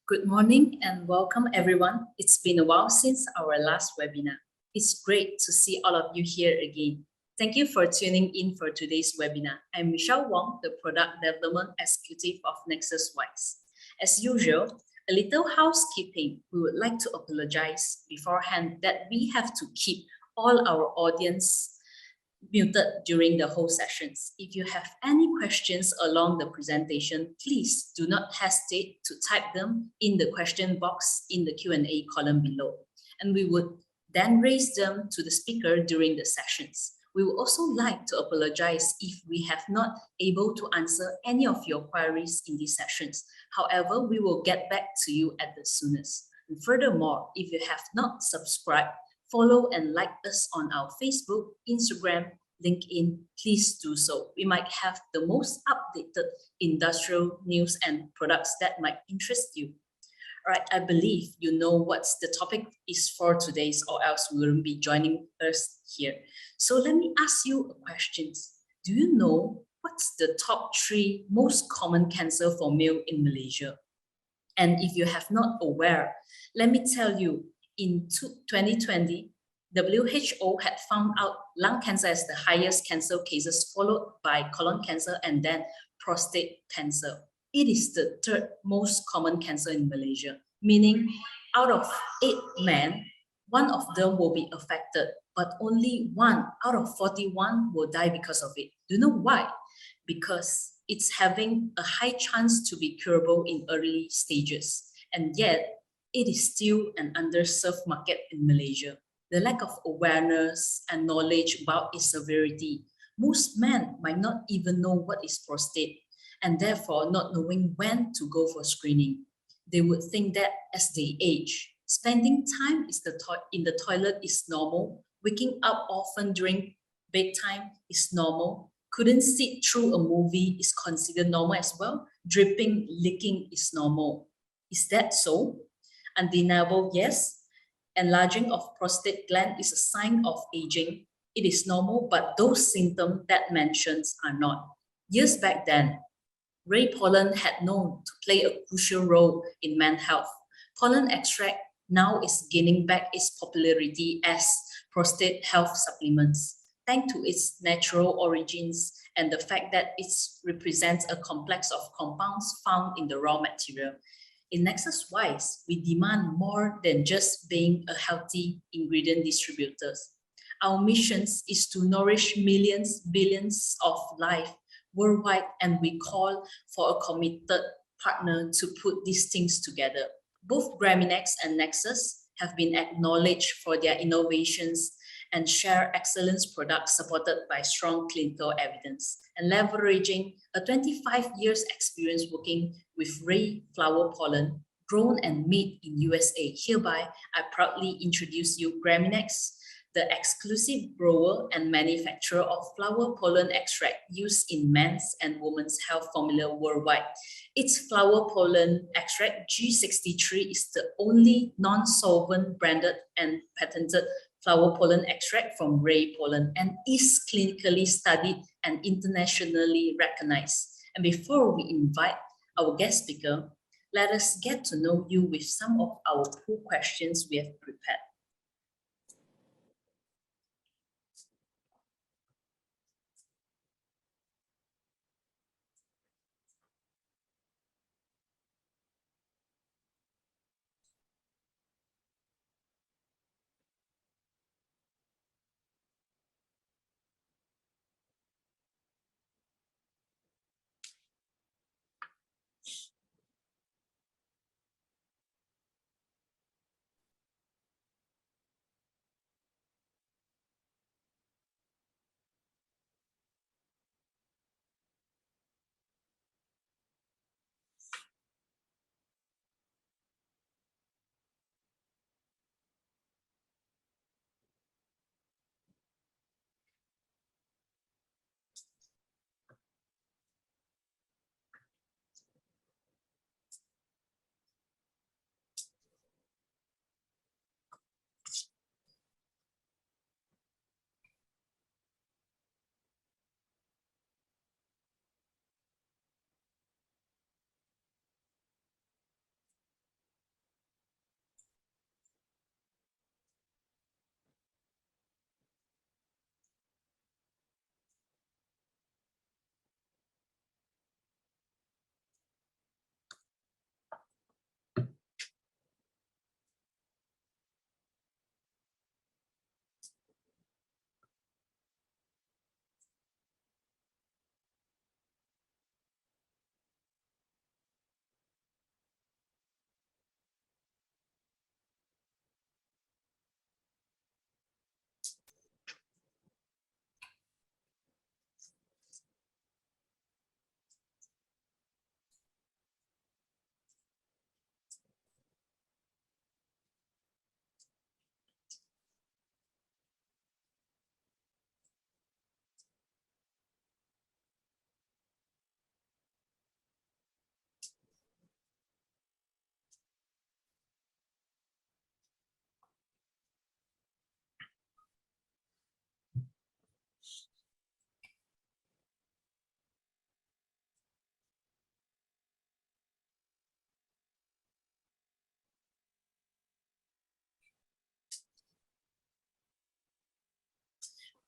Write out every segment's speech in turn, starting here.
Good morning and welcome everyone. It's been a while since our last webinar. It's great to see all of you here again. Thank you for tuning in for today's webinar. I'm Michelle Wong, the Product Development Executive of Nexus Wise. As usual, a little housekeeping. We would like to apologize beforehand that we have to keep all our audience muted during the whole sessions. If you have any questions along the presentation, please do not hesitate to type them in the question box in the Q&A column below. And we would then raise them to the speaker during the sessions. We would also like to apologize if we have not able to answer any of your queries in these sessions. However, we will get back to you at the soonest. And furthermore, if you have not subscribed, follow and like us on our Facebook, Instagram, LinkedIn, please do so. We might have the most updated industrial news and products that might interest you. All right, I believe you know what the topic is for today's, or else you wouldn't be joining us here. So let me ask you a question. Do you know what's the top 3 most common cancer for male in Malaysia? And if you have not aware, let me tell you, in 2020, WHO had found out lung cancer as the highest cancer cases, followed by colon cancer and then prostate cancer. It is the 3rd most common cancer in Malaysia, meaning out of 8 men, 1 of them will be affected, but only 1 out of 41 will die because of it. Do you know why? Because it's having a high chance to be curable in early stages, and yet it is still an underserved market in Malaysia. The lack of awareness and knowledge about its severity. Most men might not even know what is prostate, and therefore not knowing when to go for screening. They would think that as they age, spending time in the toilet is normal, waking up often during bedtime is normal, couldn't sit through a movie is considered normal as well, dripping, leaking is normal. Is that so? Undeniable, yes. Enlarging of prostate gland is a sign of aging. It is normal, but those symptoms that mentions are not. Years back then, Rye Pollen had known to play a crucial role in men's health. Pollen extract now is gaining back its popularity as prostate health supplements, thanks to its natural origins and the fact that it represents a complex of compounds found in the raw material. In Nexus Wise, we demand more than just being a healthy ingredient distributors. Our mission is to nourish millions, billions of life worldwide, and we call for a committed partner to put these things together. Both Graminex and Nexus have been acknowledged for their innovations and share excellence products supported by strong clinical evidence, and leveraging a 25 years experience working with Rye flower pollen grown and made in USA. Hereby, I proudly introduce you Graminex, the exclusive grower and manufacturer of flower pollen extract used in men's and women's health formula worldwide. Its flower pollen extract G63 is the only non-solvent branded and patented flower pollen extract from Rye Pollen and is clinically studied and internationally recognized. And before we invite our guest speaker, let us get to know you with some of our cool questions we have prepared.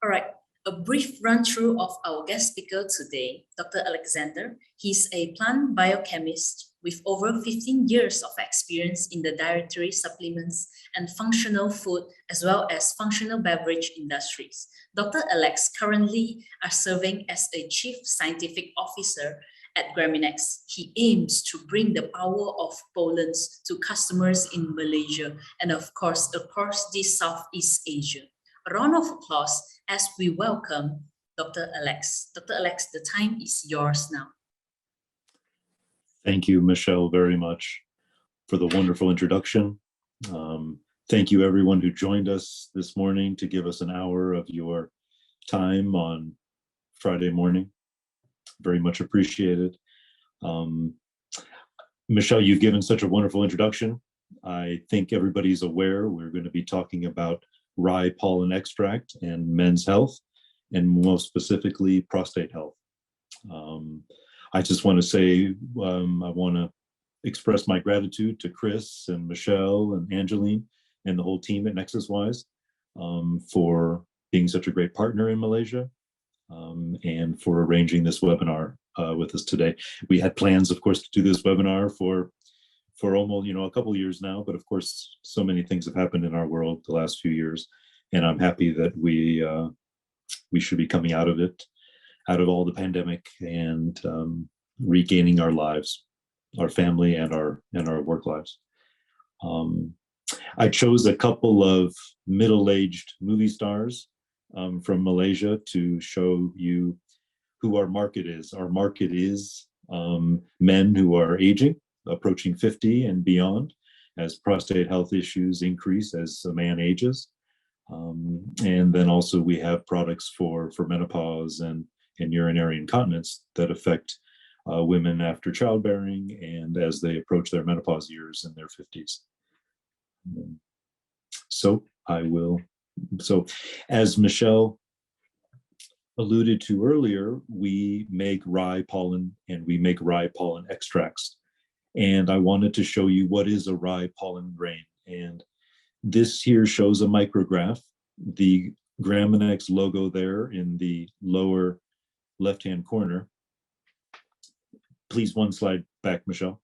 All right, a brief run through of our guest speaker today, Dr. Alexander. He's a plant biochemist with over 15 years of experience in the dietary supplements and functional food, as well as functional beverage industries. Dr. Alex currently are serving as a Chief Scientific Officer at Graminex. He aims to bring the power of pollens to customers in Malaysia and of course across this Southeast Asia. A round of applause as we welcome Dr. Alex. Dr. Alex, the time is yours now. Thank you, Michelle, very much for the wonderful introduction. Thank you, everyone who joined us this morning to give us an hour of your time on Friday morning. Very much appreciated. Michelle, you've given such a wonderful introduction. I think everybody's aware we're going to be talking about rye pollen extract and men's health, and most specifically prostate health. I just want to say I want to express my gratitude to Chris and Michelle and Angeline and the whole team at NexusWise for being such a great partner in Malaysia and for arranging this webinar with us today. We had plans, of course, to do this webinar for almost a couple of years now, but of course, so many things have happened in our world the last few years, and I'm happy that we should be coming out of it, out of all the pandemic, and regaining our lives, our family, and our work lives. I chose a couple of middle-aged movie stars from Malaysia to show you who our market is. Our market is men who are aging, approaching 50 and beyond, as prostate health issues increase as a man ages. And then also we have products for menopause and urinary incontinence that affect women after childbearing and as they approach their menopause years in their 50s. So as Michelle alluded to earlier, we make rye pollen and we make rye pollen extracts. And I wanted to show you what is a rye pollen grain. And this here shows a micrograph. The Graminex logo there in the lower left-hand corner. Please, one slide back, Michelle.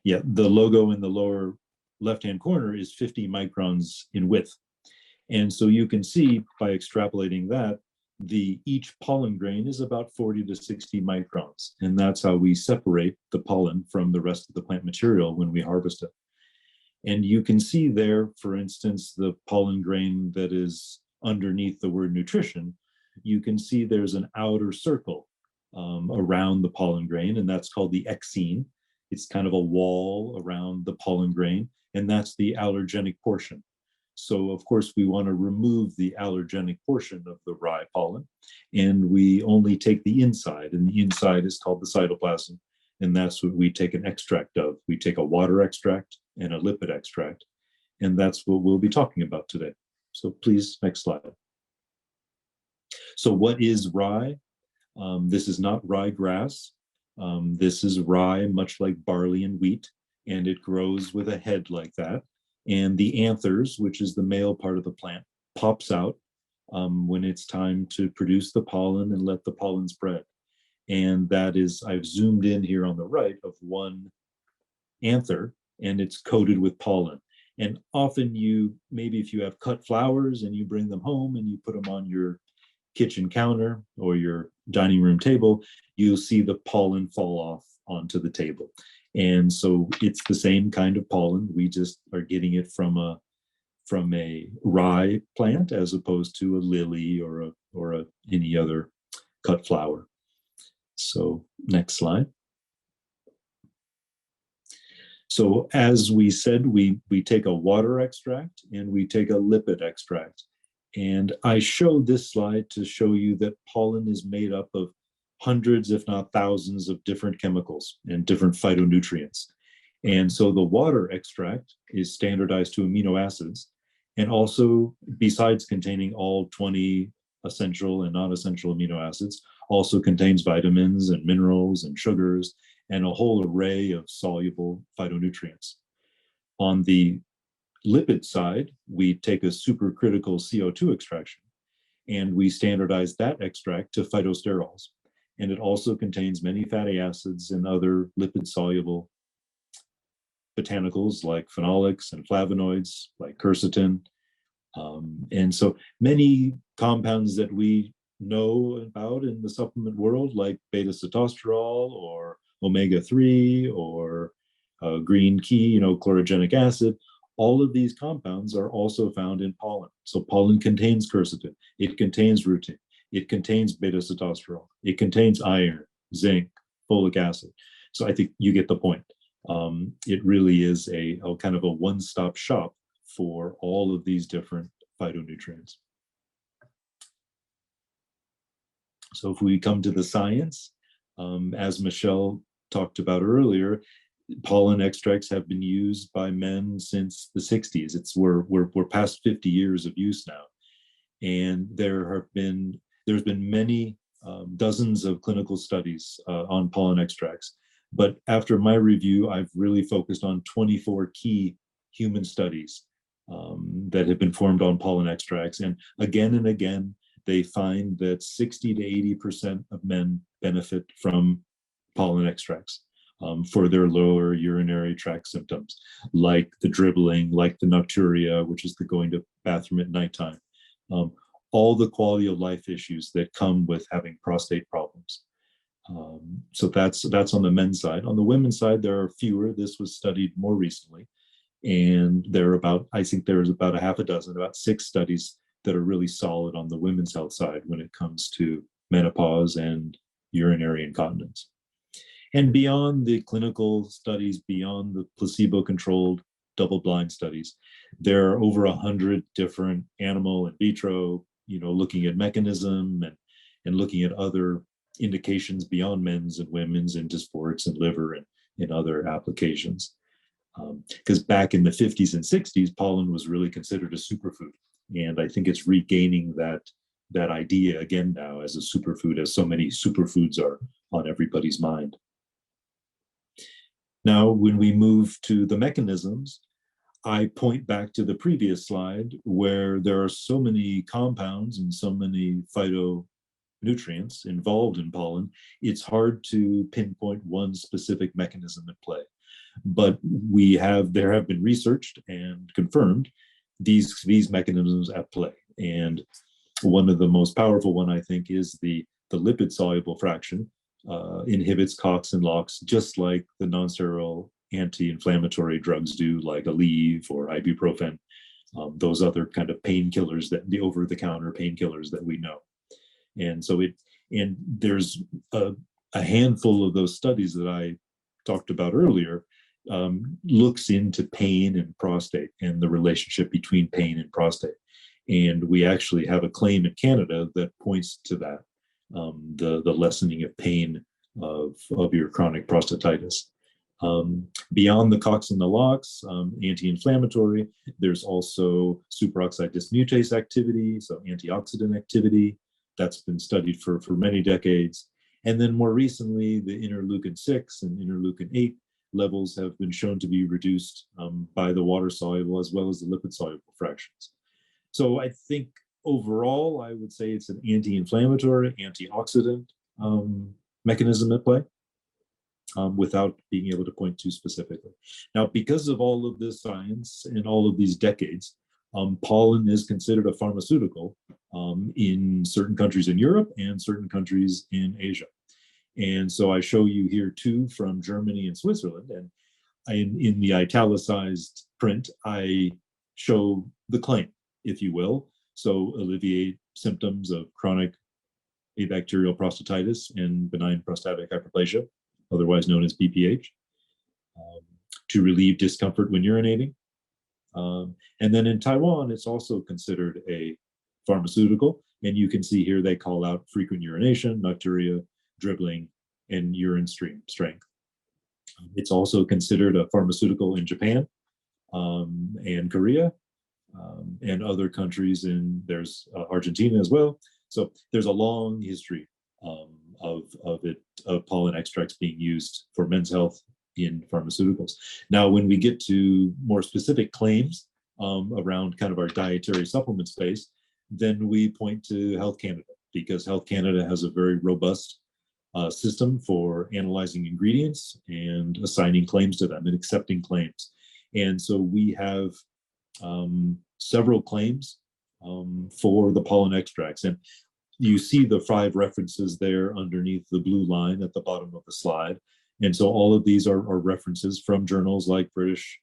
Yeah, the logo in the lower left-hand corner is 50 microns in width. And so you can see by extrapolating that, each pollen grain is about 40 to 60 microns. And that's how we separate the pollen from the rest of the plant material when we harvest it. And you can see there, for instance, the pollen grain that is underneath the word nutrition. You can see there's an outer circle around the pollen grain, and that's called the exene. It's kind of a wall around the pollen grain, and that's the allergenic portion. So, of course, we want to remove the allergenic portion of the rye pollen, and we only take the inside, and the inside is called the cytoplasm, and that's what we take an extract of. We take a water extract and a lipid extract, and that's what we'll be talking about today. So please, next slide. So what is rye? This is not ryegrass. This is rye, much like barley and wheat, and it grows with a head like that. And the anthers, which is the male part of the plant, pops out when it's time to produce the pollen and let the pollen spread. And that is, I've zoomed in here on the right of one anther, and it's coated with pollen. And often maybe if you have cut flowers and you bring them home and you put them on your kitchen counter or your dining room table, you'll see the pollen fall off onto the table. And so it's the same kind of pollen. We just are getting it from a rye plant as opposed to a lily or any other cut flower. So next slide. So as we said, we take a water extract and we take a lipid extract. And I showed this slide to show you that pollen is made up of hundreds, if not thousands, of different chemicals and different phytonutrients. And so the water extract is standardized to amino acids, and also, besides containing all 20 essential and non-essential amino acids, also contains vitamins and minerals and sugars and a whole array of soluble phytonutrients. On the lipid side, we take a supercritical CO2 extraction, and we standardized that extract to phytosterols. And it also contains many fatty acids and other lipid-soluble botanicals like phenolics and flavonoids like quercetin. And so many compounds that we know about in the supplement world, like beta-sitosterol or omega-3 or green key, chlorogenic acid, all of these compounds are also found in pollen. So pollen contains quercetin, it contains rutin, it contains beta-sitosterol, it contains iron, zinc, folic acid. So I think you get the point. It really is a kind of a one-stop shop for all of these different phytonutrients. So if we come to the science, as Michelle talked about earlier, pollen extracts have been used by men since the 60s. We're past 50 years of use now. And there's been many dozens of clinical studies on pollen extracts. But after my review, I've really focused on 24 key human studies that have been formed on pollen extracts. And again, they find that 60 to 80% of men benefit from pollen extracts for their lower urinary tract symptoms, like the dribbling, like the nocturia, which is the going to bathroom at nighttime, all the quality of life issues that come with having prostate problems. So that's on the men's side. On the women's side, there are fewer. This was studied more recently. And I think there's about a half a dozen, about 6 studies that are really solid on the women's health side when it comes to menopause and urinary incontinence. And beyond the clinical studies, beyond the placebo-controlled double-blind studies, there are over 100 different animal in vitro, looking at mechanism and looking at other indications beyond men's and women's and dysphorics and liver and other applications. Because back in the 50s and 60s, pollen was really considered a superfood. And I think it's regaining that idea again now as a superfood, as so many superfoods are on everybody's mind. Now, when we move to the mechanisms, I point back to the previous slide where there are so many compounds and so many phytonutrients involved in pollen, it's hard to pinpoint one specific mechanism at play. But there have been researched and confirmed these mechanisms at play. And one of the most powerful one, I think, is the lipid-soluble fraction inhibits COX and LOX, just like the non-steroidal anti-inflammatory drugs do, like Aleve or ibuprofen, those other kind of painkillers, the over-the-counter painkillers that we know. And so there's a handful of those studies that I talked about earlier looks into pain and prostate and the relationship between pain and prostate. And we actually have a claim in Canada that points to that, the lessening of pain of your chronic prostatitis. Beyond the COX and the LOX, anti-inflammatory, there's also superoxide dismutase activity, so antioxidant activity. That's been studied for many decades. And then more recently, the interleukin-6 and interleukin-8 levels have been shown to be reduced by the water-soluble as well as the lipid-soluble fractions. So I think overall, I would say it's an anti-inflammatory, antioxidant mechanism at play without being able to point to specifically. Now, because of all of this science and all of these decades, pollen is considered a pharmaceutical in certain countries in Europe and certain countries in Asia. And so I show you here 2 from Germany and Switzerland. And in the italicized print, I show the claim, if you will. So alleviate symptoms of chronic abacterial prostatitis and benign prostatic hyperplasia, otherwise known as BPH, to relieve discomfort when urinating. And then in Taiwan, it's also considered a pharmaceutical. And you can see here they call out frequent urination, nocturia, dribbling, and urine stream strength. It's also considered a pharmaceutical in Japan and Korea and other countries, and there's Argentina as well. So there's a long history of pollen extracts being used for men's health in pharmaceuticals. Now, when we get to more specific claims around kind of our dietary supplement space, then we point to Health Canada, because Health Canada has a very robust system for analyzing ingredients and assigning claims to them and accepting claims. And so we have several claims for the pollen extracts. And you see the 5 references there underneath the blue line at the bottom of the slide. And so all of these are references from journals like British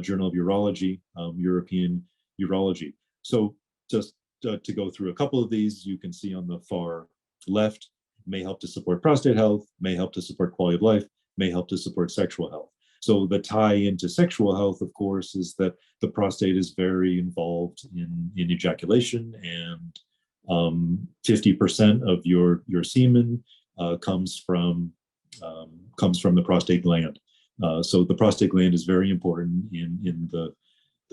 Journal of Urology, European Urology. So just to go through a couple of these, you can see on the far left, may help to support prostate health, may help to support quality of life, may help to support sexual health. So the tie into sexual health, of course, is that the prostate is very involved in ejaculation, and 50% of your semen comes from the prostate gland. So the prostate gland is very important in the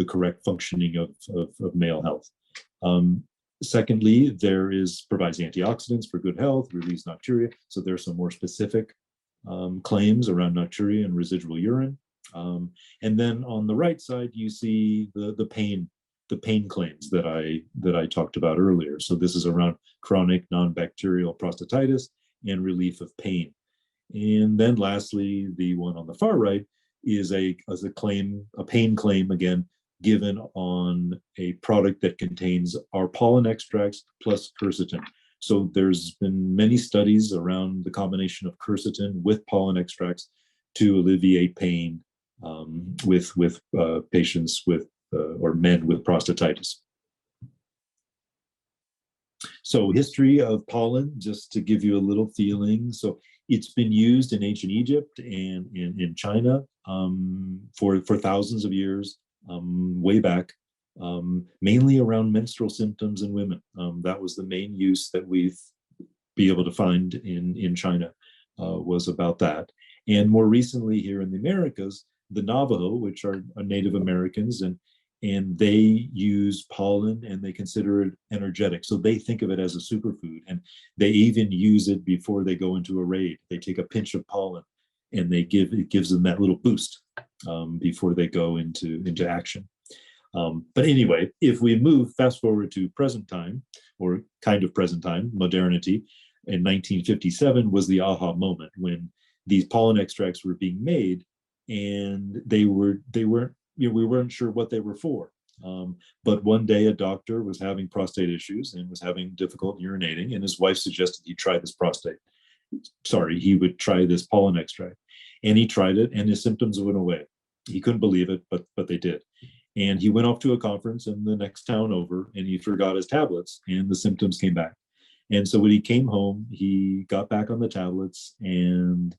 correct functioning of male health. Secondly, provides antioxidants for good health, relieves nocturia. So there's some more specific claims around nocturia and residual urine. And then on the right side, you see the pain claims that I talked about earlier. So this is around chronic non-bacterial prostatitis and relief of pain. And then lastly, the one on the far right is a pain claim, again, given on a product that contains our pollen extracts plus quercetin. So there's been many studies around the combination of quercetin with pollen extracts to alleviate pain with patients with or men with prostatitis. So history of pollen, just to give you a little feeling. So it's been used in ancient Egypt and in China for thousands of years, way back, mainly around menstrual symptoms in women. That was the main use that we've been able to find in China, was about that. And more recently here in the Americas, the Navajo, which are Native Americans, and they use pollen and they consider it energetic. So they think of it as a superfood, and they even use it before they go into a raid. They take a pinch of pollen and it gives them that little boost before they go into action. But anyway, if we move fast forward to present time, or kind of present time, modernity, in 1957 was the aha moment when these pollen extracts were being made, and we weren't sure what they were for. But one day a doctor was having prostate issues and was having difficult urinating, and his wife suggested he would try this pollen extract. And he tried it, and his symptoms went away. He couldn't believe it, but they did. And he went off to a conference in the next town over, and he forgot his tablets, and the symptoms came back. And so when he came home, he got back on the tablets and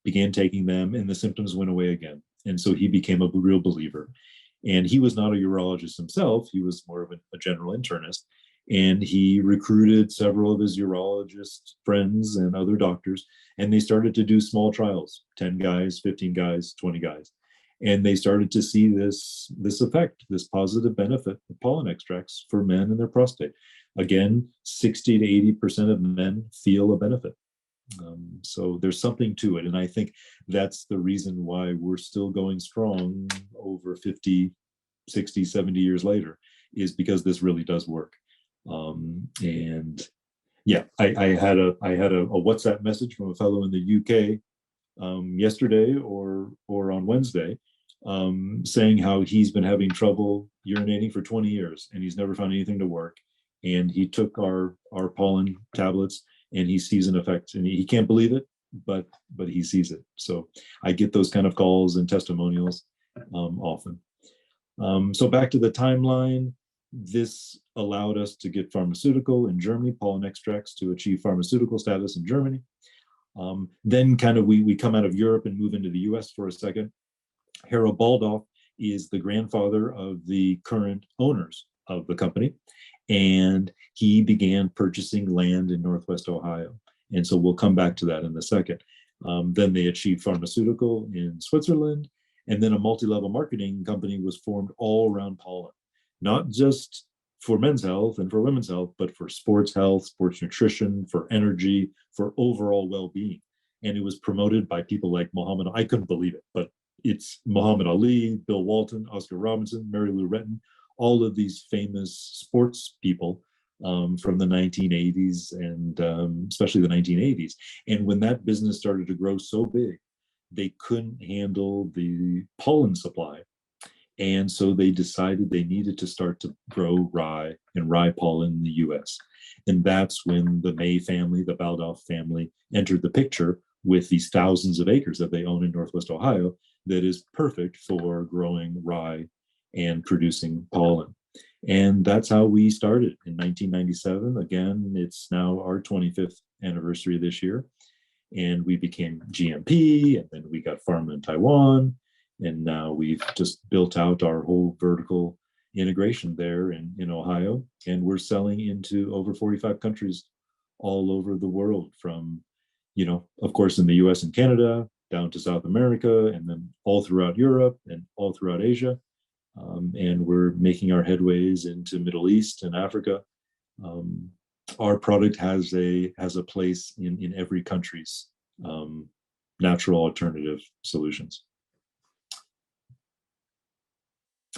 began taking them, and the symptoms went away again. And so he became a real believer. And he was not a urologist himself. He was more of a general internist. And he recruited several of his urologist friends and other doctors, and they started to do small trials, 10 guys, 15 guys, 20 guys. And they started to see this effect, this positive benefit of pollen extracts for men and their prostate. Again, 60 to 80% of men feel a benefit. So there's something to it. And I think that's the reason why we're still going strong over 50, 60, 70 years later, is because this really does work. And yeah, I had a WhatsApp message from a fellow in the UK yesterday or on Wednesday, saying how he's been having trouble urinating for 20 years and he's never found anything to work. And he took our pollen tablets and he sees an effect, and he can't believe it, but he sees it. So I get those kind of calls and testimonials often. So back to the timeline, this allowed us to get pharmaceutical in Germany, pollen extracts to achieve pharmaceutical status in Germany. Then kind of we come out of Europe and move into the US for a second. Harold Baldoff is the grandfather of the current owners of the company, and he began purchasing land in Northwest Ohio. And so we'll come back to that in a second. Then they achieved pharmaceutical in Switzerland, and then a multi-level marketing company was formed all around pollen, not just for men's health and for women's health, but for sports health, sports nutrition, for energy, for overall well-being. And it was promoted by people like Muhammad. I couldn't believe it, but it's Muhammad Ali, Bill Walton, Oscar Robinson, Mary Lou Retton, all of these famous sports people from the 1980s and especially the 1980s. And when that business started to grow so big, they couldn't handle the pollen supply. And so they decided they needed to start to grow rye and rye pollen in the US. And that's when the May family, the Baldoff family, entered the picture with these thousands of acres that they own in Northwest Ohio that is perfect for growing rye and producing pollen. And that's how we started in 1997. Again, it's now our 25th anniversary this year. And we became GMP, and then we got pharma in Taiwan. And now we've just built out our whole vertical integration there in Ohio. And we're selling into over 45 countries all over the world, from, of course, in the US and Canada, down to South America, and then all throughout Europe and all throughout Asia. And we're making our headways into Middle East and Africa. Our product has a place in every country's natural alternative solutions.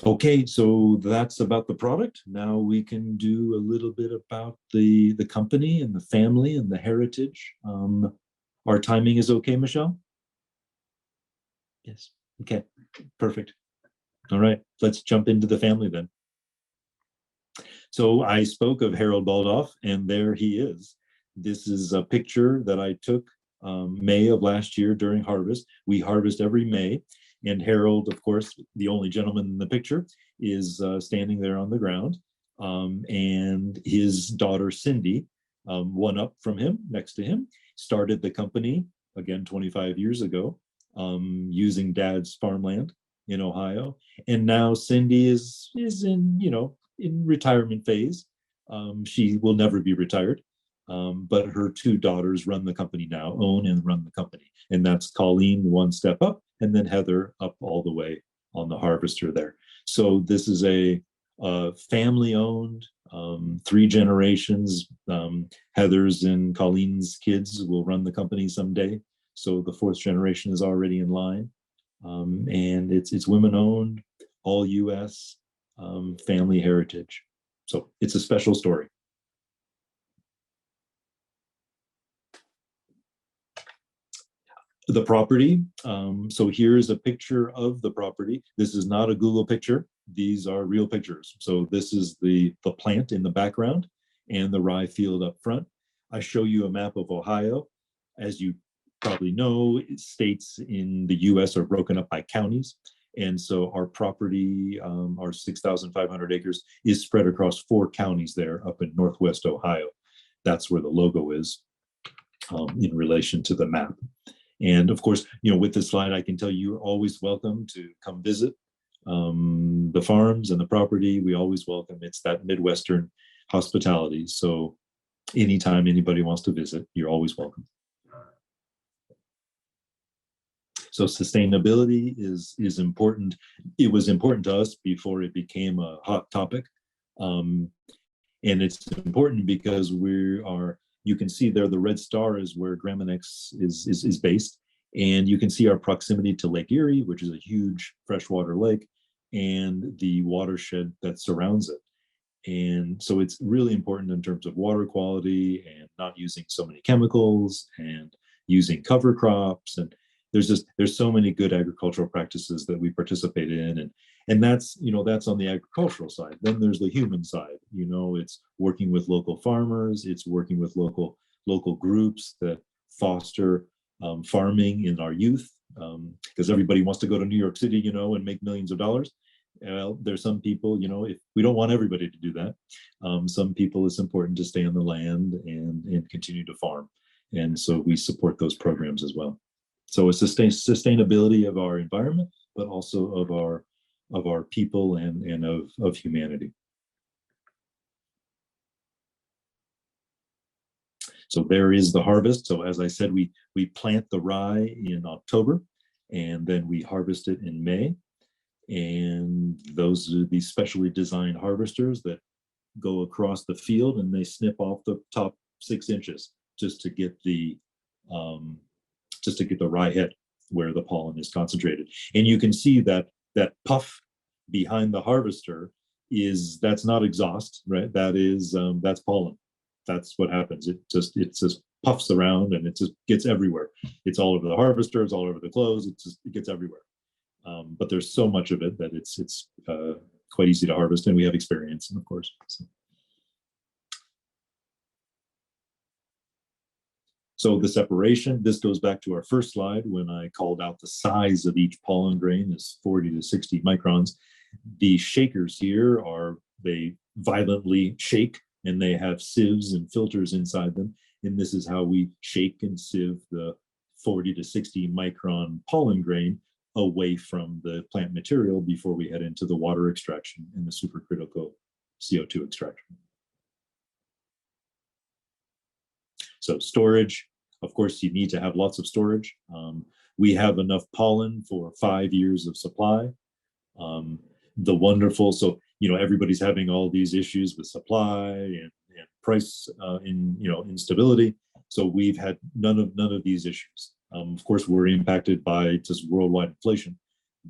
Okay, so that's about the product. Now we can do a little bit about the company and the family and the heritage. Our timing is okay, Michelle? Yes. Okay, perfect. All right, let's jump into the family then. So I spoke of Harold Baldoff, and there he is. This is a picture that I took May of last year during harvest. We harvest every May, and Harold, of course, the only gentleman in the picture, is standing there on the ground. And his daughter, Cindy, one up from him, next to him, started the company, again, 25 years ago, using Dad's farmland in Ohio. And now Cindy is in, in retirement phase. She will never be retired. But her two daughters run the company now, own and run the company. And that's Colleen, one step up, and then Heather up all the way on the harvester there. So this is a family-owned, 3 generations. Heather's and Colleen's kids will run the company someday. So the 4th generation is already in line. And it's women-owned, all U.S. Family heritage. So it's a special story. The property, so here's a picture of the property. This is not a Google picture. These are real pictures. So this is the plant in the background and the rye field up front. I show you a map of Ohio. As you probably know, states in the US are broken up by counties. And so our property, our 6,500 acres, is spread across 4 counties there up in Northwest Ohio. That's where the logo is in relation to the map. And of course, with this slide, I can tell you, you're always welcome to come visit the farms and the property. We always welcome. It's that Midwestern hospitality. So anytime anybody wants to visit, you're always welcome. So sustainability is important. It was important to us before it became a hot topic. And it's important because you can see there the red star is where Graminex is based. And you can see our proximity to Lake Erie, which is a huge freshwater lake, and the watershed that surrounds it. And so it's really important in terms of water quality and not using so many chemicals and using cover crops. And there's so many good agricultural practices that we participate in. And that's on the agricultural side. Then there's the human side. It's working with local farmers. It's working with local groups that foster farming in our youth, because everybody wants to go to New York City, and make millions of dollars. Well, there's some people, if we don't want everybody to do that. Some people, it's important to stay on the land and continue to farm. And so we support those programs as well. So it's sustainability of our environment, but also of our people and of humanity. So there is the harvest. So as I said, we plant the rye in October, and then we harvest it in May. And those are these specially designed harvesters that go across the field, and they snip off the top 6 inches just to get the rye head where the pollen is concentrated. And you can see that puff behind the harvester that's not exhaust, right? That's pollen. That's what happens. It just puffs around and it just gets everywhere. It's all over the harvester, it's all over the clothes, it gets everywhere. But there's so much of it that it's quite easy to harvest, and we have experience, of course. So the separation, this goes back to our first slide when I called out the size of each pollen grain is 40 to 60 microns. The shakers here they violently shake, and they have sieves and filters inside them. And this is how we shake and sieve the 40 to 60 micron pollen grain away from the plant material before we head into the water extraction and the supercritical CO2 extraction. So storage, of course, you need to have lots of storage. We have enough pollen for 5 years of supply. So, everybody's having all these issues with supply and price instability. So we've had none of these issues. Of course, we're impacted by just worldwide inflation.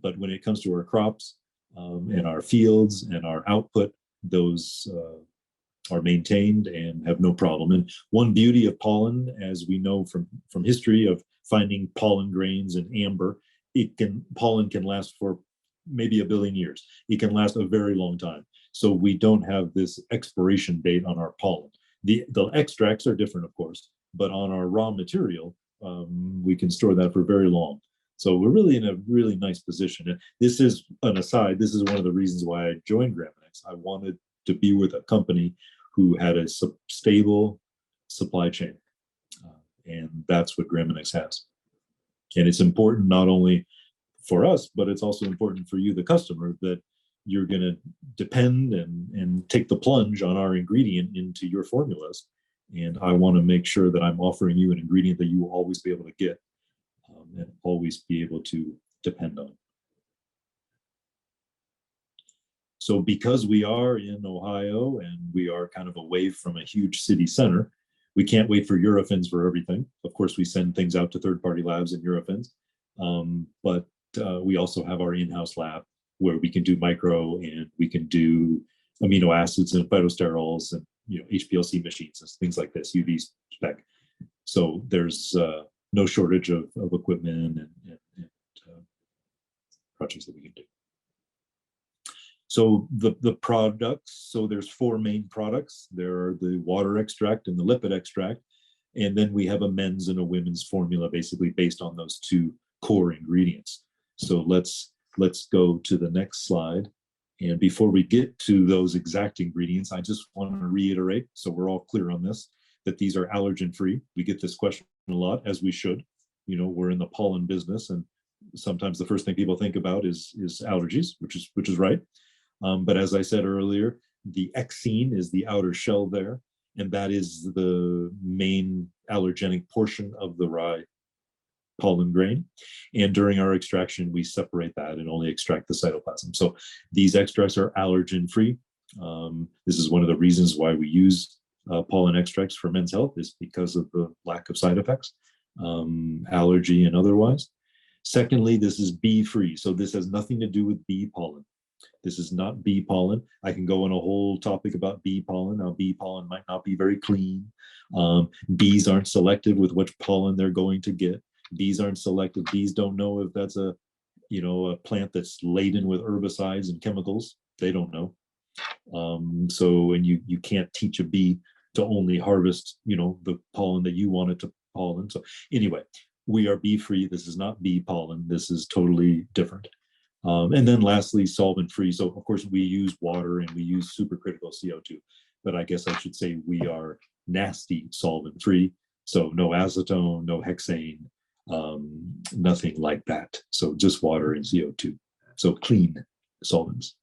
But when it comes to our crops and our fields and our output, those are maintained and have no problem. And one beauty of pollen, as we know from history of finding pollen grains in amber, pollen can last for maybe 1 billion years. It can last a very long time. So we don't have this expiration date on our pollen. The extracts are different, of course, but on our raw material, we can store that for very long. So we're really in a really nice position. And this is an aside. This is one of the reasons why I joined Graminex. I wanted to be with a company who had a stable supply chain. And that's what Graminex has. And it's important not only for us, but it's also important for you, the customer, that you're going to depend and take the plunge on our ingredient into your formulas. And I want to make sure that I'm offering you an ingredient that you will always be able to get and always be able to depend on. So because we are in Ohio and we are kind of away from a huge city center, we can't wait for Eurofins for everything. Of course, we send things out to third-party labs in Eurofins, but we also have our in-house lab where we can do micro and we can do amino acids and phytosterols and HPLC machines and things like this, UV spec. So there's no shortage of equipment and projects that we can do. So the products, so there's 4 main products. There are the water extract and the lipid extract. And then we have a men's and a women's formula basically based on those 2 core ingredients. So let's go to the next slide. And before we get to those exact ingredients, I just want to reiterate, so we're all clear on this, that these are allergen-free. We get this question a lot, as we should. We're in the pollen business, and sometimes the first thing people think about is allergies, which is right. But as I said earlier, the exene is the outer shell there, and that is the main allergenic portion of the rye pollen grain. And during our extraction, we separate that and only extract the cytoplasm. So these extracts are allergen-free. This is one of the reasons why we use pollen extracts for men's health, is because of the lack of side effects, allergy and otherwise. Secondly, this is bee-free. So this has nothing to do with bee pollen. This is not bee pollen. I can go on a whole topic about bee pollen. Now, bee pollen might not be very clean. Bees aren't selective with which pollen they're going to get. Bees aren't selective. Bees don't know if that's a plant that's laden with herbicides and chemicals. They don't know. And you can't teach a bee to only harvest, the pollen that you want it to pollen. So anyway, we are bee-free. This is not bee pollen. This is totally different. And then lastly, solvent-free. So of course we use water and we use supercritical CO2, but I guess I should say we are nasty solvent-free. So no acetone, no hexane, nothing like that. So just water and CO2. So clean solvents.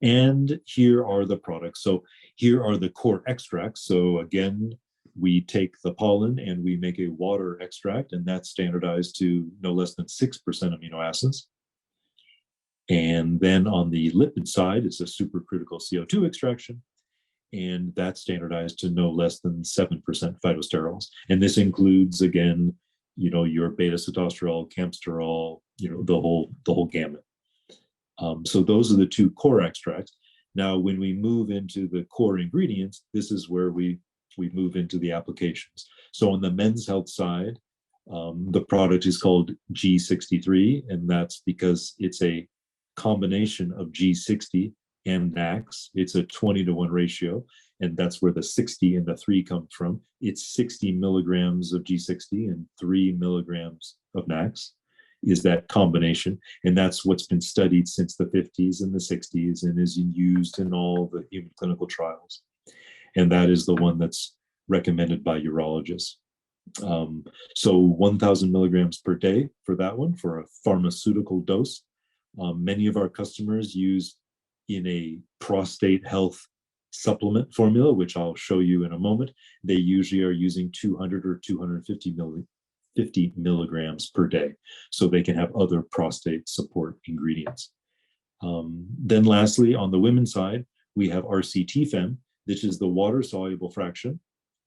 And here are the products. So here are the core extracts. So again, we take the pollen and we make a water extract, and that's standardized to no less than 6% amino acids. And then on the lipid side, it's a supercritical CO2 extraction, and that's standardized to no less than 7% phytosterols. And this includes, again, your beta-sitosterol, camsterol, the whole gamut. So those are the two core extracts. Now, when we move into the core ingredients, this is where we move into the applications. So on the men's health side, the product is called G63, and that's because it's a combination of G60 and NAX. It's a 20-to-1 ratio, and that's where the 60 and the 3 come from. It's 60 milligrams of G60 and 3 milligrams of NAX is that combination. And that's what's been studied since the 50s and the 60s and is used in all the human clinical trials. And that is the one that's recommended by urologists. So 1,000 milligrams per day for that one, for a pharmaceutical dose. Many of our customers use in a prostate health supplement formula, which I'll show you in a moment. They usually are using 200 or 250 milligrams per day, so they can have other prostate support ingredients. Then lastly, on the women's side, we have RCT-FEM, which is the water-soluble fraction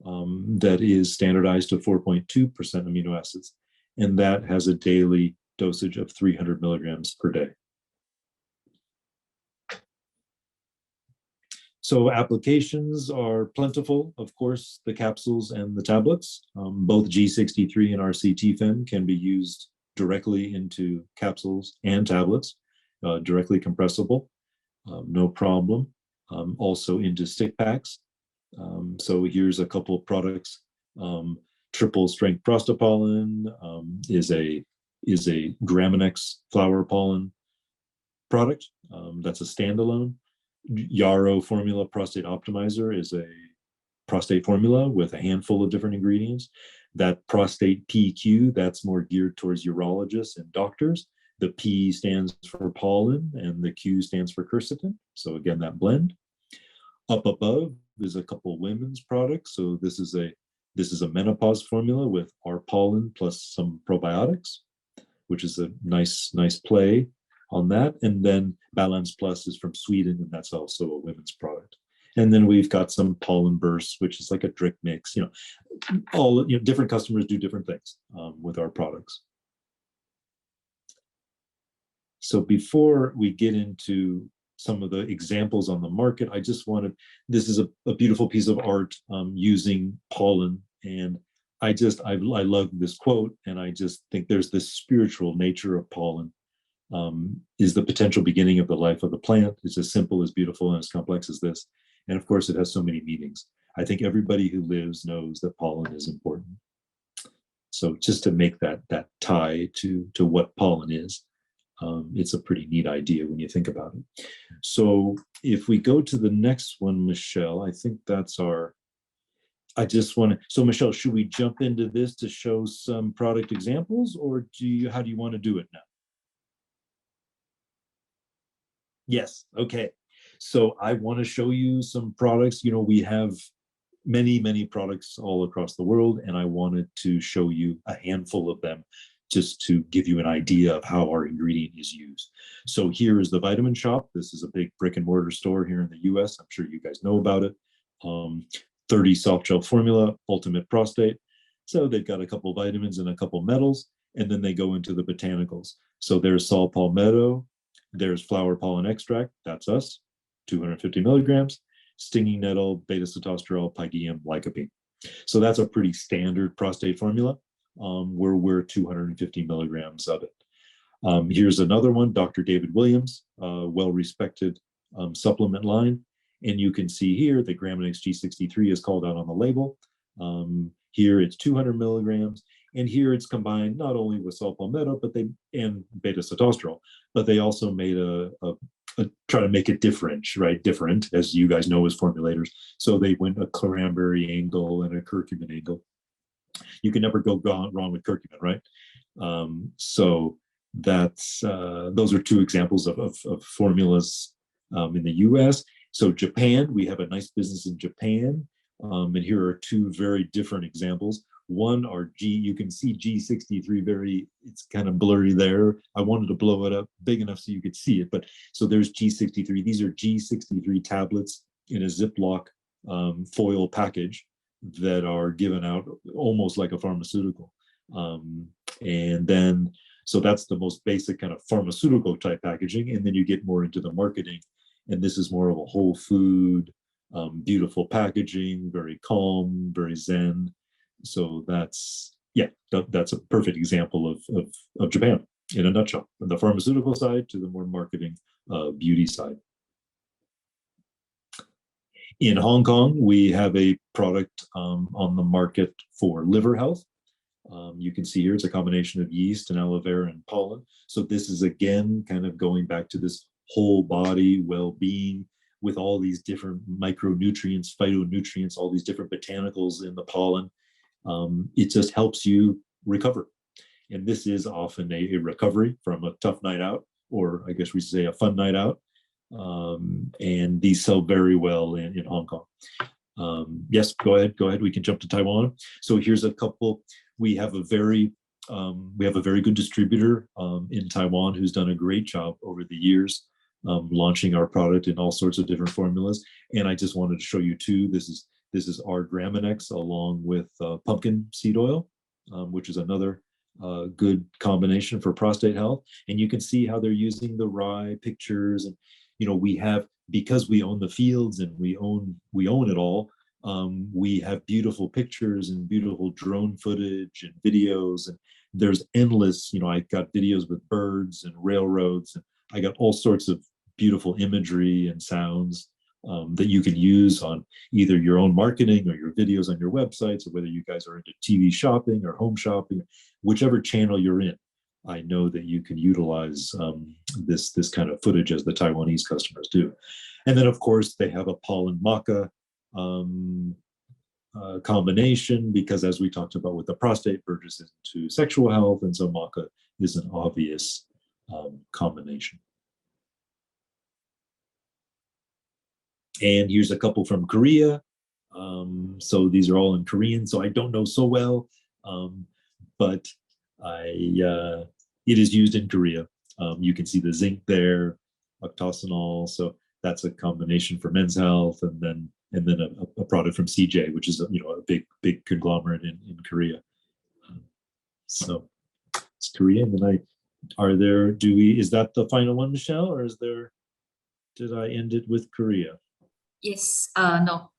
that is standardized to 4.2% amino acids, and that has a daily dosage of 300 milligrams per day. So applications are plentiful, of course, the capsules and the tablets. Both G63 and RCT-FEM can be used directly into capsules and tablets, directly compressible, no problem. Also into stick packs. So here's a couple of products. Triple strength Prostate Pollen is a Graminex flower pollen product. That's a standalone. Yarrow Formula Prostate Optimizer is a prostate formula with a handful of different ingredients. That Prostate PQ, that's more geared towards urologists and doctors. The P stands for pollen and the Q stands for quercetin. So again, that blend. Up above is a couple women's products. So this is a menopause formula with our pollen plus some probiotics, which is a nice play on that. And then Balance Plus is from Sweden, and that's also a women's product. And then we've got some pollen bursts, which is like a drip mix. Different customers do different things with our products. So before we get into some of the examples on the market, I just wanted, this is a beautiful piece of art using pollen. And I love this quote, and I just think there's this spiritual nature of pollen. Is the potential beginning of the life of the plant. It's as simple, as beautiful, and as complex as this. And of course, it has so many meanings. I think everybody who lives knows that pollen is important. So just to make that tie to what pollen is, it's a pretty neat idea when you think about it. So if we go to the next one, Michelle, I think that's our, so Michelle, should we jump into this to show some product examples, or how do you want to do it now? Yes, okay. So I want to show you some products. We have many products all across the world, and I wanted to show you a handful of them just to give you an idea of how our ingredient is used. So here is the Vitamin Shop. This is a big brick and mortar store here in the US. I'm sure you guys know about it. 30 soft gel formula, Ultimate Prostate. So they've got a couple vitamins and a couple metals, and then they go into the botanicals. So there's saw palmetto, there's flower pollen extract, that's us, 250 milligrams, stinging nettle, beta-sitosterol, pygeum, lycopene. So that's a pretty standard prostate formula where we're 250 milligrams of it. Here's another one, Dr. David Williams, well-respected supplement line. And you can see here that Graminex G63 is called out on the label. Here it's 200 milligrams. And here it's combined not only with saw palmetto, and beta-sitosterol, but they also made try to make it different, as you guys know as formulators. So they went a cranberry angle and a curcumin angle. You can never go wrong with curcumin, right? So that's those are two examples of formulas in the US. So Japan, we have a nice business in Japan. And here are two very different examples. One are you can see G63 it's kind of blurry there. I wanted to blow it up big enough so you could see it. But so there's G63. These are G63 tablets in a Ziploc foil package that are given out almost like a pharmaceutical. And then So that's the most basic kind of pharmaceutical type packaging. And then you get more into the marketing. And this is more of a whole food, beautiful packaging, very calm, very zen. So that's, yeah, that's a perfect example of Japan in a nutshell, from the pharmaceutical side to the more marketing beauty side. In Hong Kong, we have a product on the market for liver health. You can see here it's a combination of yeast and aloe vera and pollen. So this is, again, kind of going back to this whole body well-being with all these different micronutrients, phytonutrients, all these different botanicals in the pollen. It just helps you recover. And this is often a recovery from a tough night out, or I guess we say a fun night out. And these sell very well in Hong Kong. Yes, go ahead. We can jump to Taiwan. So here's a couple. We have a very good distributor in Taiwan who's done a great job over the years launching our product in all sorts of different formulas. And I just wanted to show you two. This is our Graminex along with pumpkin seed oil, which is another good combination for prostate health. And you can see how they're using the rye pictures. And we have, because we own the fields and we own it all. We have beautiful pictures and beautiful drone footage and videos, and there's endless, I got videos with birds and railroads, and I got all sorts of beautiful imagery and sounds that you can use on either your own marketing or your videos on your websites, or whether you guys are into TV shopping or home shopping, whichever channel you're in. I know that you can utilize this kind of footage as the Taiwanese customers do. And then, of course, they have a pollen maca combination, because as we talked about with the prostate, verges into sexual health, and so maca is an obvious combination. And here's a couple from Korea. So these are all in Korean, so I don't know so well, but it is used in Korea. You can see the zinc there, octosanol. So that's a combination for men's health, and then a product from CJ, which is a big conglomerate in Korea. So it's Korea. And then is that the final one, Michelle, or did I end it with Korea? Yes, no,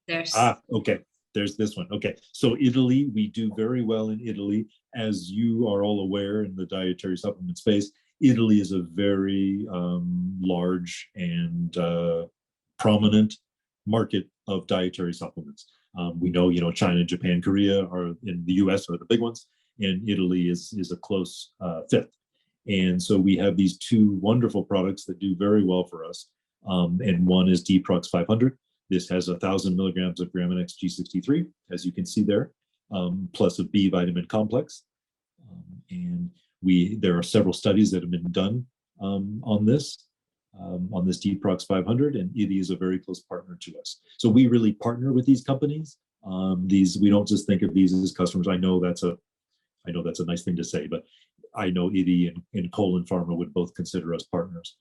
there's. Okay. There's this one. Okay, so Italy, we do very well in Italy. As you are all aware in the dietary supplement space, Italy is a very large and prominent market of dietary supplements. We know, China, Japan, Korea are in the US are the big ones, and Italy is a close fifth. And so we have these two wonderful products that do very well for us. And one is Dprox 500. This has 1,000 milligrams of Graminex G63, as you can see there, plus a B vitamin complex. And there are several studies that have been done on this Dprox 500, and it is a very close partner to us. So we really partner with these companies. We don't just think of these as customers. I know that's a nice thing to say, but I know IDI and Colon Pharma would both consider us partners.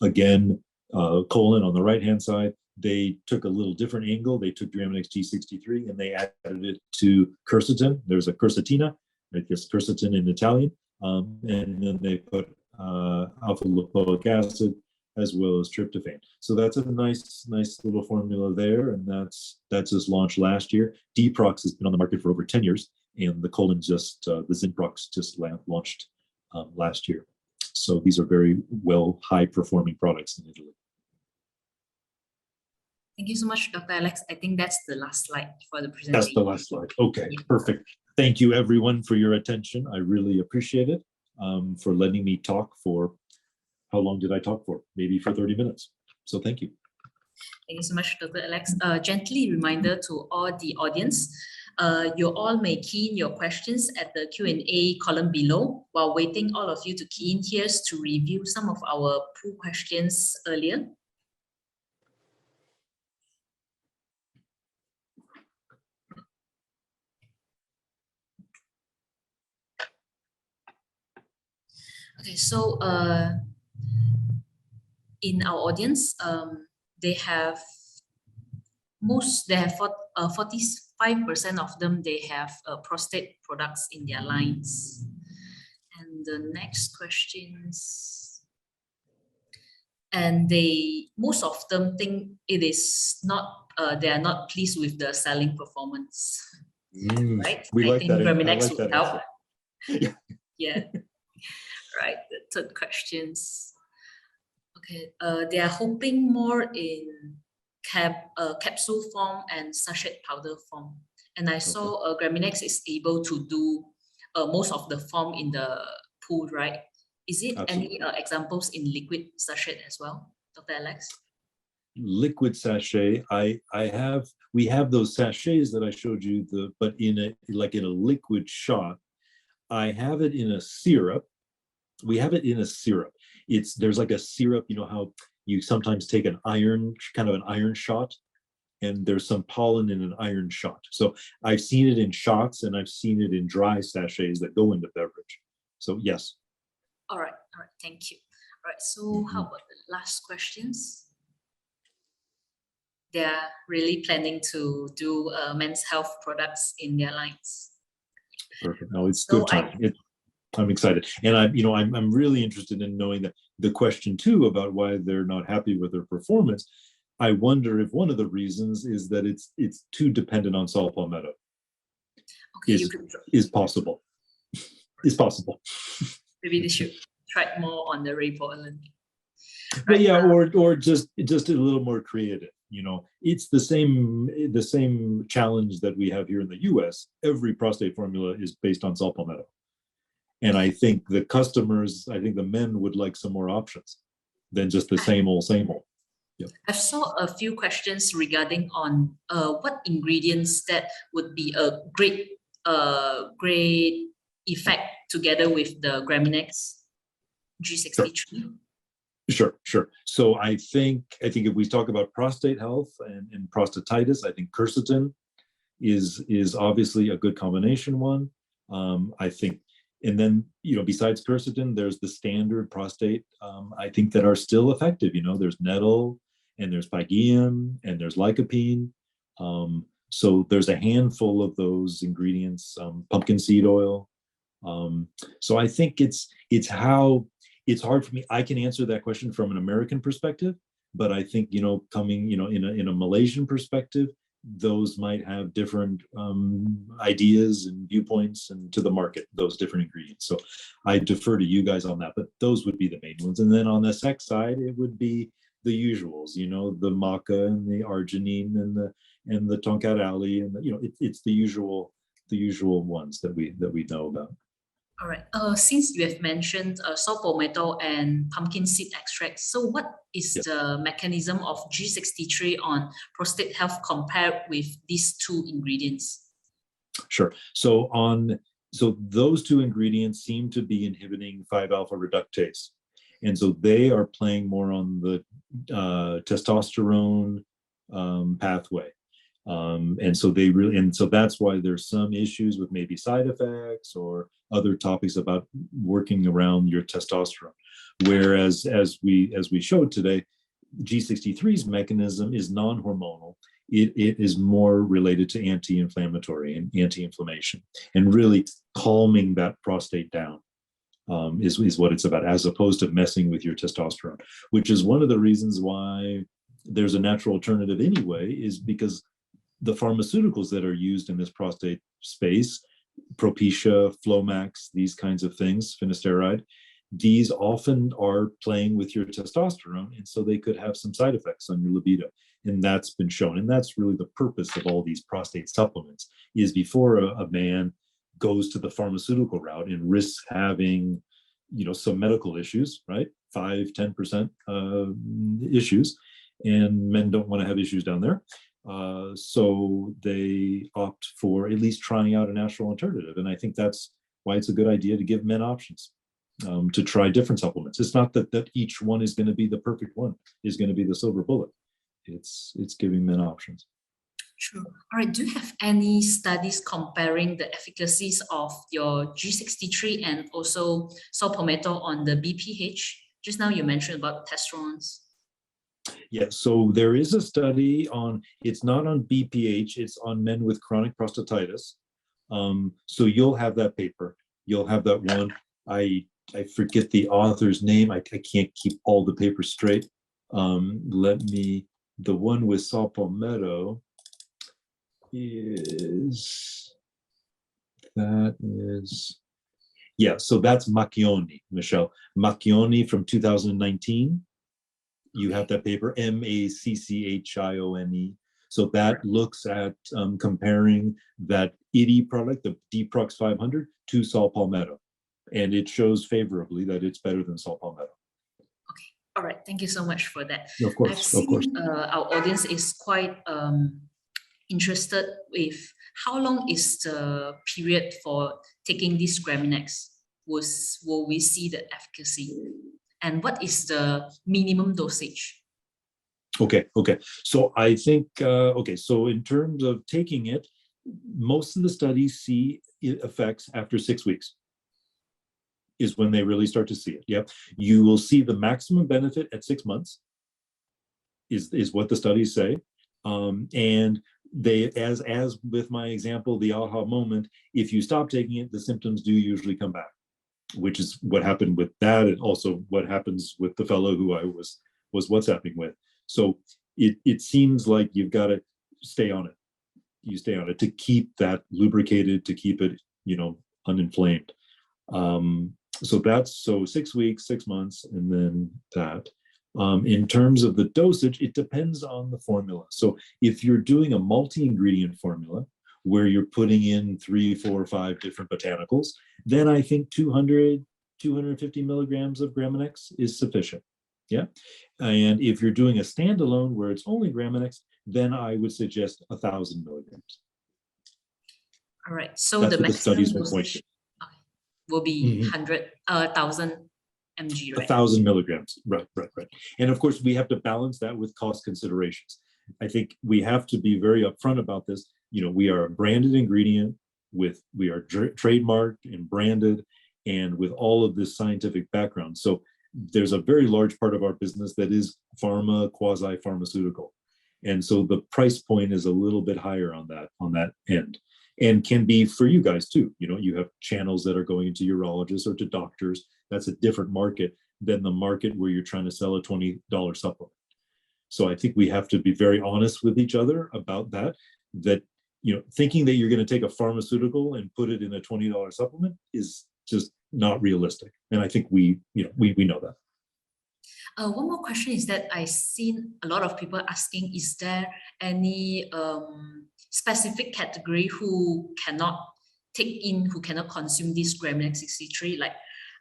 Again, Colon on the right-hand side, they took a little different angle. They took Graminex G63 and they added it to quercetin. There's a quercetina, I guess quercetin in Italian, and then they put alpha lipoic acid as well as tryptophan. So that's a nice little formula there, and that's just launched last year. Dprox has been on the market for over 10 years, and the Colon the Zinprox just launched last year. So these are very high-performing products in Italy. Thank you so much, Dr. Alex. I think that's the last slide for the presentation. That's the last slide. Okay, yeah. Perfect. Thank you, everyone, for your attention. I really appreciate it, for letting me talk for, how long did I talk for? Maybe for 30 minutes. So thank you. Thank you so much, Dr. Alex. Gently reminder to all the audience, you all may key in your questions at the Q&A column below, while waiting all of you to key in here to review some of our pool questions earlier. Okay, so in our audience, they have 45% of them, they have prostate products in their lines. And the next questions, and most of them think it is not, they are not pleased with the selling performance, right? We I like think that. I Graminex like would that help. answer. Yeah. Yeah. Right. The third questions. Okay. They are hoping more in capsule form and sachet powder form. And I saw Graminex is able to do most of the form in the pool, right? Is it Absolutely. any examples in liquid sachet as well, Dr. Alex? Liquid sachet, we have those sachets that I showed you, but in a liquid shot. I have it in a syrup. We have it in a syrup. There's like a syrup, you know how you sometimes take an iron shot, and there's some pollen in an iron shot. So I've seen it in shots, and I've seen it in dry sachets that go into beverage. So yes. All right, thank you. All right, so how about the last questions? They are really planning to do men's health products in their lines. Perfect. No, it's good time. I'm excited, and I'm really interested in knowing that the question too about why they're not happy with their performance. I wonder if one of the reasons is that it's too dependent on saw palmetto. Okay, is possible. Is possible. Maybe they should try more on the Rye Pollen. But yeah, or just a little more creative. It's the same challenge that we have here in the U.S. Every prostate formula is based on saw palmetto, and I think the men would like some more options than just the same old. Yep. I saw a few questions regarding on what ingredients that would be a great effect together with the Graminex G63. Sure. So I think if we talk about prostate health and prostatitis, I think quercetin is obviously a good combination one. I think, and then besides quercetin, there's the standard prostate. I think that are still effective. There's nettle, and there's pygeum, and there's lycopene. So there's a handful of those ingredients. Pumpkin seed oil. So I think it's hard for me. I can answer that question from an American perspective, but I think coming in a Malaysian perspective, those might have different ideas and viewpoints and to the market, those different ingredients. So I defer to you guys on that, but those would be the main ones. And then on the sex side, it would be the usuals, the maca and the arginine and the tonkat ali, and it's the usual ones that we know about. All right. Since you have mentioned saw palmetto and pumpkin seed extract, so what is the mechanism of G63 on prostate health compared with these two ingredients? Sure. So those two ingredients seem to be inhibiting 5-alpha reductase, and so they are playing more on the testosterone pathway. And so that's why there's some issues with maybe side effects or other topics about working around your testosterone. Whereas as we showed today, G63's mechanism is non-hormonal. It is more related to anti-inflammatory and anti-inflammation, and really calming that prostate down is what it's about, as opposed to messing with your testosterone, which is one of the reasons why there's a natural alternative anyway, is because the pharmaceuticals that are used in this prostate space, Propecia, Flomax, these kinds of things, finasteride, these often are playing with your testosterone, and so they could have some side effects on your libido. And that's been shown. And that's really the purpose of all these prostate supplements, is before a man goes to the pharmaceutical route and risks having, some medical issues, right? 5-10% issues. And men don't want to have issues down there. So they opt for at least trying out a natural alternative. And I think that's why it's a good idea to give men options, to try different supplements. It's not that each one is going to be the perfect one, is going to be the silver bullet. It's giving men options. Sure. All right. Do you have any studies comparing the efficacies of your G63 and also saw palmetto on the BPH? Just now you mentioned about testrones. Yeah, so there is a study it's not on BPH, it's on men with chronic prostatitis. So you'll have that paper, you'll have that one. I I forget the author's name. I can't keep all the papers straight. The one with saw palmetto so that's Macchioni, Michelle. Macchioni from 2019. You have that paper, Macchione. So that looks at comparing that IDI product, the Dprox 500, to saw palmetto. And it shows favorably that it's better than saw palmetto. Okay, all right. Thank you so much for that. Of course, I've seen our audience is quite interested with how long is the period for taking this Graminex? Will we see the efficacy? And what is the minimum dosage? Okay. So I think, so in terms of taking it, most of the studies see effects after 6 weeks is when they really start to see it. Yeah. You will see the maximum benefit at 6 months is what the studies say. And they, as with my example, the aha moment, if you stop taking it, the symptoms do usually come back, which is what happened with that, and also what happens with the fellow who I was WhatsApping with. So it seems like you've got to stay on it. You stay on it to keep that lubricated, to keep it, uninflamed. So 6 weeks, 6 months, and then that. In terms of the dosage, it depends on the formula. So if you're doing a multi-ingredient formula where you're putting in 3, 4, 5 different botanicals, then I think 200, 250 milligrams of Graminex is sufficient. Yeah. And if you're doing a standalone where it's only Graminex, then I would suggest 1,000 milligrams. All right. So that's the what the studies maximum will point dosage to. will be 1,000 mg, right? 1,000 milligrams. Right. And of course, we have to balance that with cost considerations. I think we have to be very upfront about this. We are a branded ingredient we are trademarked and branded, and with all of this scientific background. So there's a very large part of our business that is pharma, quasi-pharmaceutical. And so the price point is a little bit higher on that end, and can be for you guys too. You have channels that are going into urologists or to doctors. That's a different market than the market where you're trying to sell a $20 supplement. So I think we have to be very honest with each other about that thinking that you're going to take a pharmaceutical and put it in a $20 supplement is just not realistic. And I think we know that. One more question is that I've seen a lot of people asking, is there any specific category who cannot consume this Graminex 63, like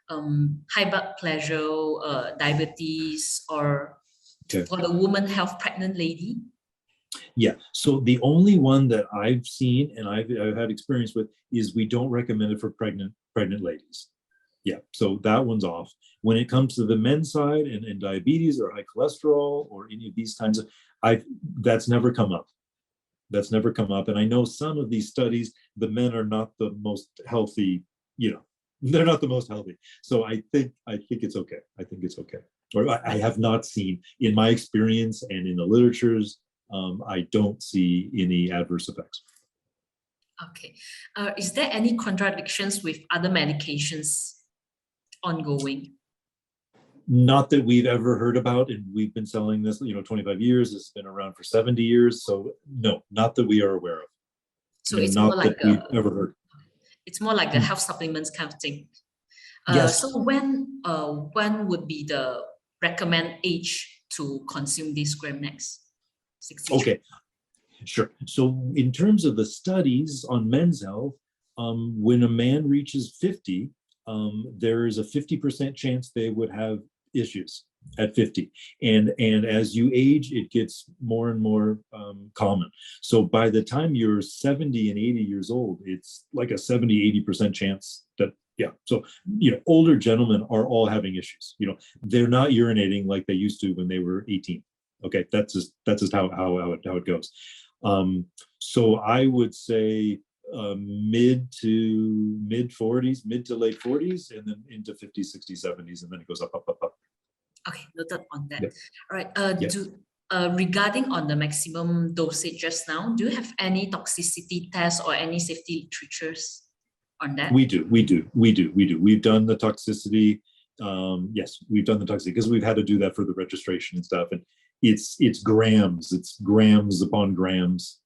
high blood pressure, diabetes, or for the woman health pregnant lady? Yeah, so the only one that I've seen and I've had experience with is we don't recommend it for pregnant ladies. Yeah, so that one's off. When it comes to the men's side and diabetes or high cholesterol or any of these kinds of, that's never come up. That's never come up. And I know some of these studies, the men are not the most healthy, they're not the most healthy. So I think it's okay. I think it's okay. Or I have not seen, in my experience and in the literatures, I don't see any adverse effects. Okay. Is there any contradictions with other medications ongoing? Not that we've ever heard about, and we've been selling this, 25 years. It's been around for 70 years. So no, not that we are aware of. So it's not more like we've ever heard. It's more like the health supplements kind of thing. Yes. So when would be the recommend age to consume this Graminex 63? Okay, sure. So in terms of the studies on men's health, when a man reaches 50, there is a 50% chance they would have issues at 50. And as you age, it gets more and more common. So by the time you're 70 and 80 years old, it's like a 70-80% chance that, so, older gentlemen are all having issues. They're not urinating like they used to when they were 18. Okay, that's just how it goes. So I would say mid to late 40s, and then into 50s, 60s, 70s, and then it goes up. Okay, noted on that. Yeah. All right. Regarding on the maximum dosage just now, do you have any toxicity tests or any safety literatures on that? We do. We've done the toxicity. Yes, we've done the toxicity because we've had to do that for the registration and stuff. And it's grams upon grams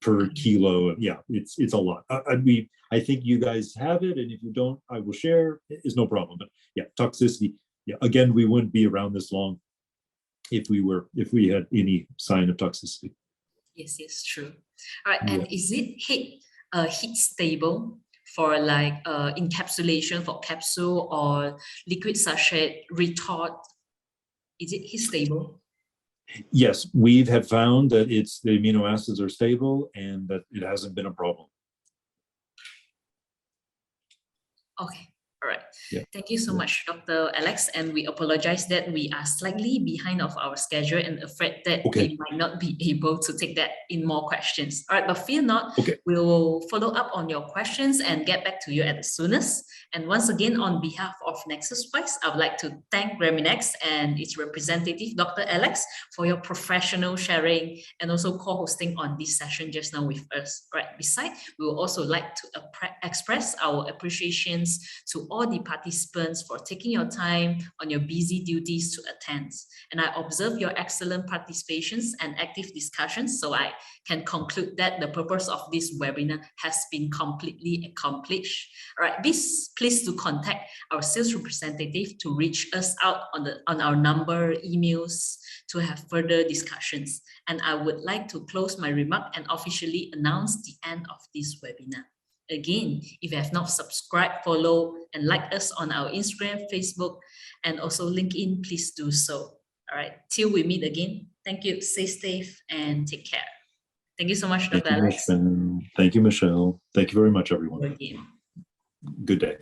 per kilo. Yeah, it's a lot. I think you guys have it, and if you don't, I will share. It's no problem. But yeah, toxicity. Yeah, again, we wouldn't be around this long if we had any sign of toxicity. Yes, true. All right, and is it heat stable for like encapsulation for capsule or liquid sachet retort? Is it heat stable? Yes, we have found that the amino acids are stable and that it hasn't been a problem. Okay. All right. Yeah. Thank you so much, Dr. Alex. And we apologize that we are slightly behind of our schedule and afraid that we might not be able to take that in more questions. All right, but fear not. We will follow up on your questions and get back to you at the soonest. And once again, on behalf of Nexus Wise, I would like to thank Graminex and its representative, Dr. Alex, for your professional sharing and also co-hosting on this session just now with us. All right. Besides, we will also like to express our appreciations to all the participants for taking your time on your busy duties to attend. And I observe your excellent participations and active discussions, so I can conclude that the purpose of this webinar has been completely accomplished. All right, please do contact our sales representative to reach us out on our number, emails, to have further discussions. And I would like to close my remark and officially announce the end of this webinar. Again, if you have not subscribed, follow, and like us on our Instagram, Facebook, and also LinkedIn, please do so. All right, till we meet again. Thank you. Stay safe and take care. Thank you so much, Dr. Alex. Thank you, Michelle. Thank you very much, everyone. Again. Good day.